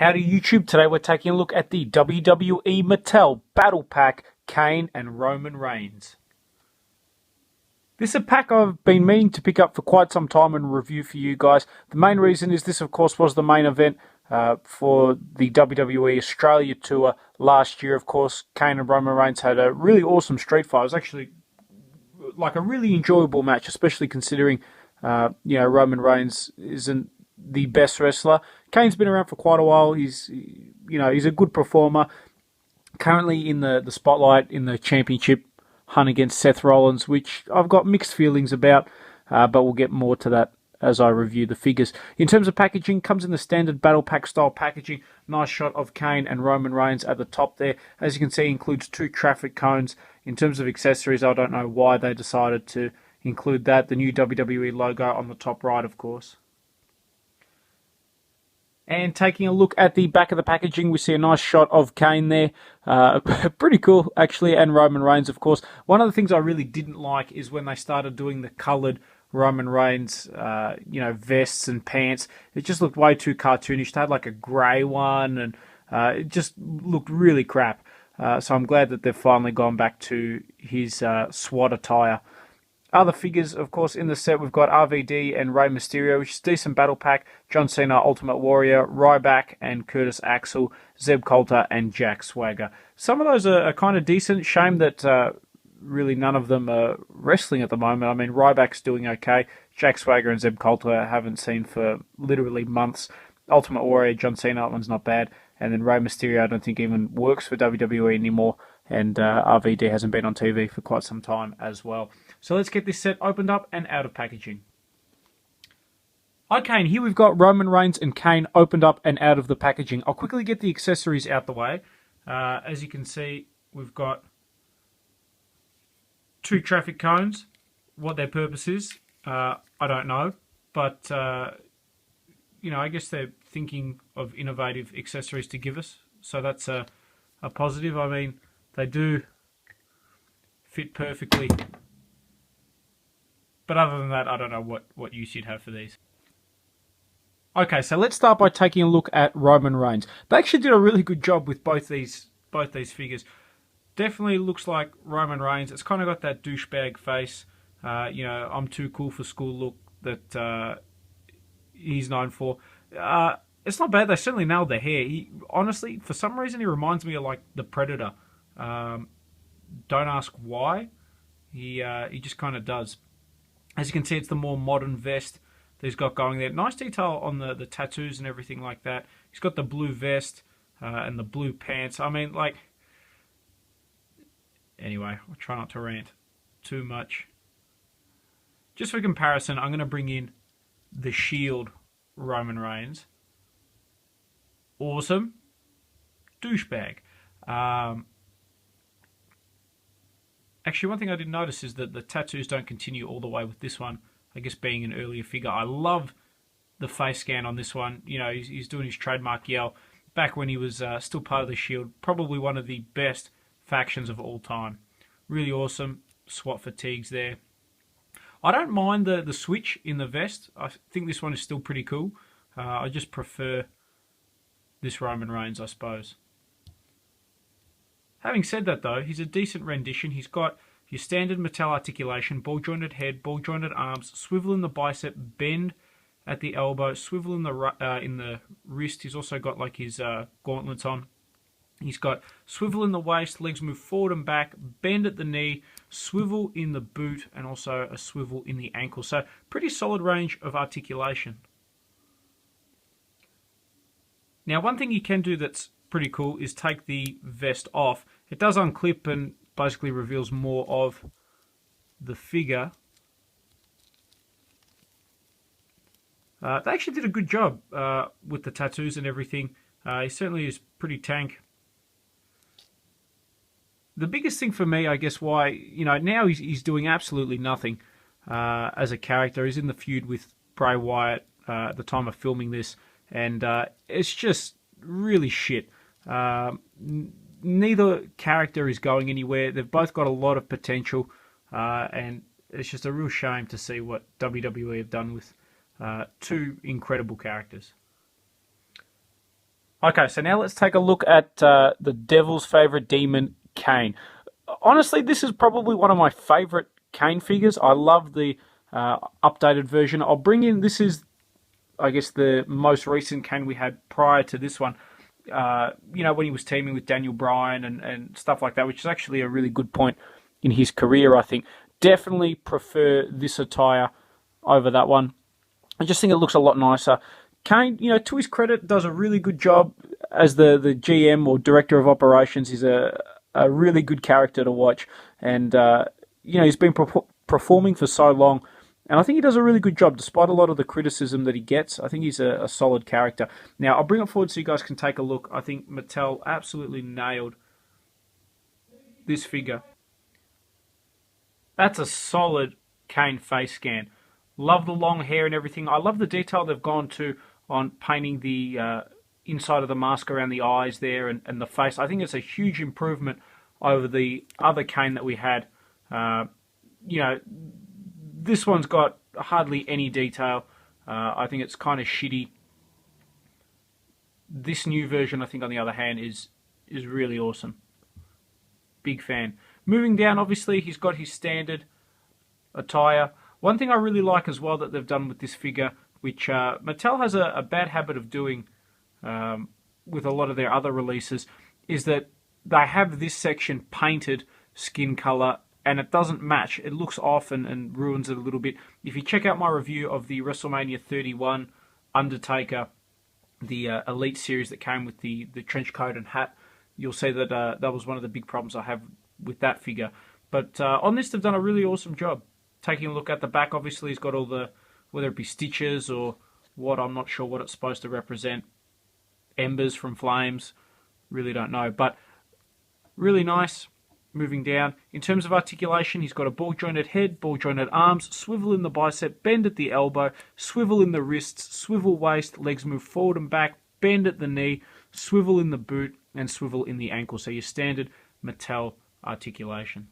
Howdy YouTube, today we're taking a look at the WWE Mattel Battle Pack, Kane and Roman Reigns. This is a pack I've been meaning to pick up for quite some time and review for you guys. The main reason is this of course was the main event for the WWE Australia Tour last year. Of course, Kane and Roman Reigns had a really awesome street fight. It was actually like a really enjoyable match, especially considering Roman Reigns isn't the best wrestler. Kane's been around for quite a while. He's a good performer. Currently in the spotlight in the championship hunt against Seth Rollins, which I've got mixed feelings about, but we'll get more to that as I review the figures. In terms of packaging, comes in the standard battle pack style packaging. Nice shot of Kane and Roman Reigns at the top there. As you can see, includes 2 traffic cones. In terms of accessories, I don't know why they decided to include that. The new WWE logo on the top right, of course. And taking a look at the back of the packaging, we see a nice shot of Kane there. Pretty cool, actually, and Roman Reigns, of course. One of the things I really didn't like is when they started doing the coloured Roman Reigns, vests and pants. It just looked way too cartoonish. They had like a grey one, and it just looked really crap. So I'm glad that they've finally gone back to his SWAT attire. Other figures, of course, in the set, we've got RVD and Rey Mysterio, which is a decent battle pack. John Cena, Ultimate Warrior, Ryback and Curtis Axel, Zeb Coulter and Jack Swagger. Some of those are kind of decent. Shame that really none of them are wrestling at the moment. I mean, Ryback's doing okay. Jack Swagger and Zeb Coulter I haven't seen for literally months. Ultimate Warrior, John Cena, that one's not bad. And then Rey Mysterio, I don't think even works for WWE anymore. And RVD hasn't been on TV for quite some time as well. So let's get this set opened up and out of packaging. Okay, and here we've got Roman Reigns and Kane opened up and out of the packaging. I'll quickly get the accessories out the way. As you can see, we've got 2 traffic cones. What their purpose is, I don't know. But, I guess they're thinking of innovative accessories to give us. So that's a positive. I mean, they do fit perfectly. But other than that, I don't know what use you'd have for these. Okay, so let's start by taking a look at Roman Reigns. They actually did a really good job with both these figures. Definitely looks like Roman Reigns. It's kind of got that douchebag face, I'm too cool for school look that he's known for. It's not bad. They certainly nailed the hair. Honestly, for some reason, he reminds me of like the Predator. Don't ask why. He just kind of does. As you can see, it's the more modern vest that he's got going there. Nice detail on the tattoos and everything like that. He's got the blue vest and the blue pants. I mean, like... Anyway, I'll try not to rant too much. Just for comparison, I'm going to bring in the Shield Roman Reigns. Awesome. Douchebag. Actually, one thing I didn't notice is that the tattoos don't continue all the way with this one. I guess being an earlier figure. I love the face scan on this one. He's doing his trademark yell. Back when he was still part of the Shield. Probably one of the best factions of all time. Really awesome. SWAT fatigues there. I don't mind the switch in the vest. I think this one is still pretty cool. I just prefer this Roman Reigns, I suppose. Having said that, though, he's a decent rendition. He's got your standard Mattel articulation, ball-jointed head, ball-jointed arms, swivel in the bicep, bend at the elbow, swivel in the wrist. He's also got like his gauntlets on. He's got swivel in the waist, legs move forward and back, bend at the knee, swivel in the boot, and also a swivel in the ankle. So pretty solid range of articulation. Now, one thing you can do that's pretty cool is take the vest off. It does unclip and basically reveals more of the figure. They actually did a good job with the tattoos and everything. He certainly is pretty tank. The biggest thing for me, I guess, why, now he's doing absolutely nothing as a character. He's in the feud with Bray Wyatt at the time of filming this, and it's just really shit. Neither character is going anywhere. They've both got a lot of potential, and it's just a real shame to see what WWE have done with two incredible characters. Okay, so now let's take a look at the Devil's favorite demon, Kane. Honestly, this is probably one of my favorite Kane figures. I love the updated version. I'll bring in, this is, I guess, the most recent Kane we had prior to this one. When he was teaming with Daniel Bryan and stuff like that, which is actually a really good point in his career, I think. Definitely prefer this attire over that one. I just think it looks a lot nicer. Kane, to his credit, does a really good job as the GM or Director of Operations. He's a really good character to watch. And, he's been performing for so long. And I think he does a really good job, despite a lot of the criticism that he gets. I think he's a solid character. Now, I'll bring it forward so you guys can take a look. I think Mattel absolutely nailed this figure. That's a solid Kane face scan. Love the long hair and everything. I love the detail they've gone to on painting the inside of the mask around the eyes there and the face. I think it's a huge improvement over the other Kane that we had. This one's got hardly any detail. I think it's kind of shitty. This new version, I think, on the other hand, is really awesome. Big fan. Moving down, obviously, he's got his standard attire. One thing I really like as well that they've done with this figure, which Mattel has a bad habit of doing with a lot of their other releases, is that they have this section painted skin color and it doesn't match. It looks off and ruins it a little bit. If you check out my review of the WrestleMania 31 Undertaker, the Elite series that came with the trench coat and hat, you'll see that that was one of the big problems I have with that figure. But on this, they've done a really awesome job. Taking a look at the back, obviously, he's got all the, whether it be stitches or what, I'm not sure what it's supposed to represent. Embers from flames, really don't know. But really nice. Moving down, in terms of articulation, he's got a ball-jointed head, ball-jointed arms, swivel in the bicep, bend at the elbow, swivel in the wrists, swivel waist, legs move forward and back, bend at the knee, swivel in the boot, and swivel in the ankle. So your standard Mattel articulation.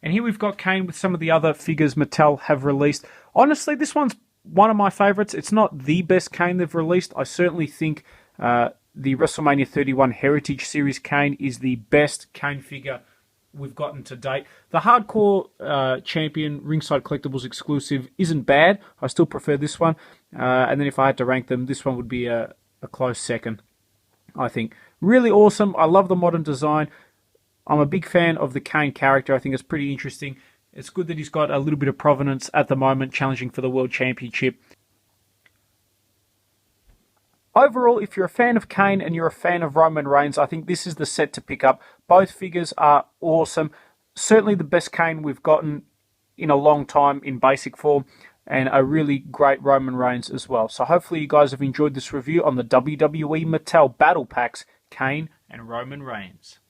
And here we've got Kane with some of the other figures Mattel have released. Honestly, this one's one of my favorites. It's not the best Kane they've released. I certainly think the WrestleMania 31 Heritage Series Kane is the best Kane figure we've gotten to date. The Hardcore Champion Ringside Collectibles exclusive isn't bad. I still prefer this one. And then if I had to rank them, this one would be a close second, I think. Really awesome. I love the modern design. I'm a big fan of the Kane character. I think it's pretty interesting. It's good that he's got a little bit of provenance at the moment, challenging for the World Championship. Overall, if you're a fan of Kane and you're a fan of Roman Reigns, I think this is the set to pick up. Both figures are awesome. Certainly the best Kane we've gotten in a long time in basic form, and a really great Roman Reigns as well. So hopefully you guys have enjoyed this review on the WWE Mattel Battle Packs, Kane and Roman Reigns.